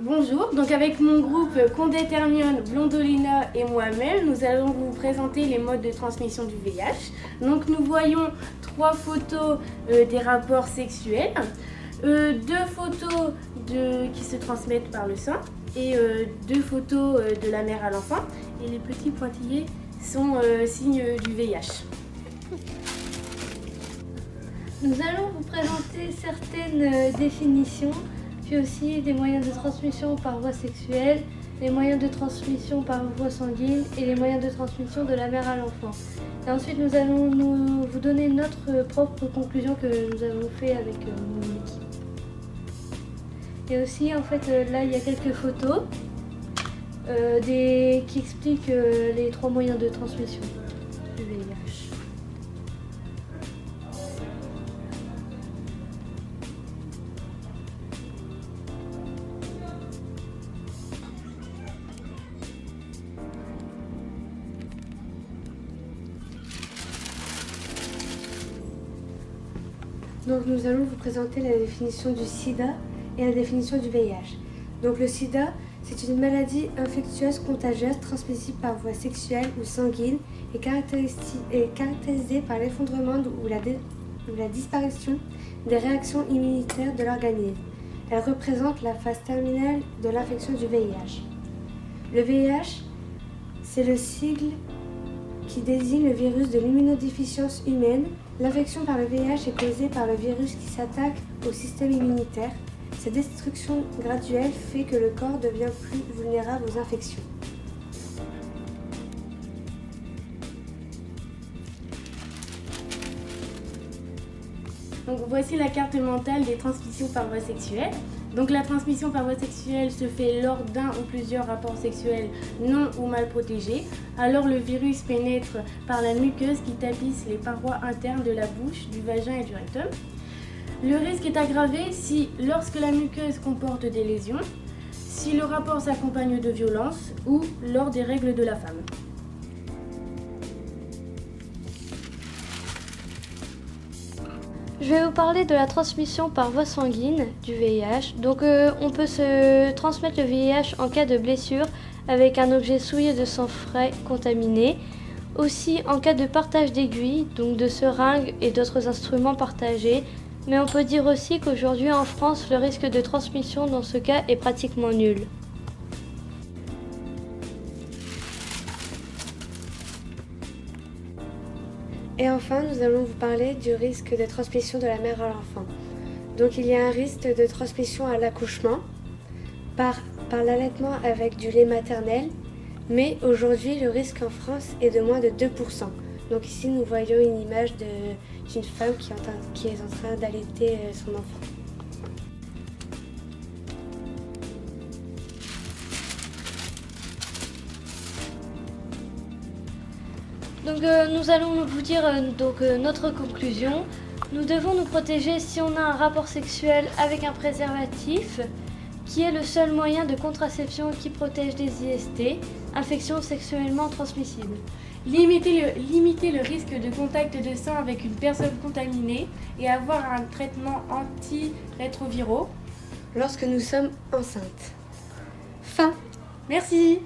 Bonjour, donc avec mon groupe Condé Termion, Blondolina et moi-même, nous allons vous présenter les modes de transmission du VIH. Donc nous voyons 3 photos des rapports sexuels, 2 photos qui se transmettent par le sein et 2 photos de la mère à l'enfant. Et les petits pointillés sont signes du VIH. Nous allons vous présenter certaines définitions, puis aussi des moyens de transmission par voie sexuelle, les moyens de transmission par voie sanguine et les moyens de transmission de la mère à l'enfant. Et ensuite, nous allons vous donner notre propre conclusion que nous avons fait avec mon équipe. Et aussi, en fait, là, il y a quelques photos qui expliquent les 3 moyens de transmission du VIH. Donc nous allons vous présenter la définition du sida et la définition du VIH. Donc le sida, c'est une maladie infectieuse contagieuse transmissible par voie sexuelle ou sanguine et caractérisée par l'effondrement ou la disparition des réactions immunitaires de l'organisme. Elle représente la phase terminale de l'infection du VIH. Le VIH, c'est le sigle qui désigne le virus de l'immunodéficience humaine. L'infection par le VIH est causée par le virus qui s'attaque au système immunitaire. Cette destruction graduelle fait que le corps devient plus vulnérable aux infections. Donc voici la carte mentale des transmissions par voie sexuelle. Donc la transmission par voie sexuelle se fait lors d'un ou plusieurs rapports sexuels non ou mal protégés. Alors le virus pénètre par la muqueuse qui tapisse les parois internes de la bouche, du vagin et du rectum. Le risque est aggravé si, lorsque la muqueuse comporte des lésions, si le rapport s'accompagne de violences ou lors des règles de la femme. Je vais vous parler de la transmission par voie sanguine du VIH. Donc on peut se transmettre le VIH en cas de blessure avec un objet souillé de sang frais contaminé. Aussi en cas de partage d'aiguilles, donc de seringues et d'autres instruments partagés. Mais on peut dire aussi qu'aujourd'hui en France, le risque de transmission dans ce cas est pratiquement nul. Et enfin, nous allons vous parler du risque de transmission de la mère à l'enfant. Donc il y a un risque de transmission à l'accouchement, par l'allaitement avec du lait maternel, mais aujourd'hui le risque en France est de moins de 2%. Donc ici nous voyons une image d'une femme qui est en train d'allaiter son enfant. Donc nous allons vous dire notre conclusion. Nous devons nous protéger si on a un rapport sexuel avec un préservatif, qui est le seul moyen de contraception qui protège des IST, infections sexuellement transmissibles. Limiter le risque de contact de sang avec une personne contaminée et avoir un traitement antirétroviraux. Lorsque nous sommes enceintes. Fin. Merci.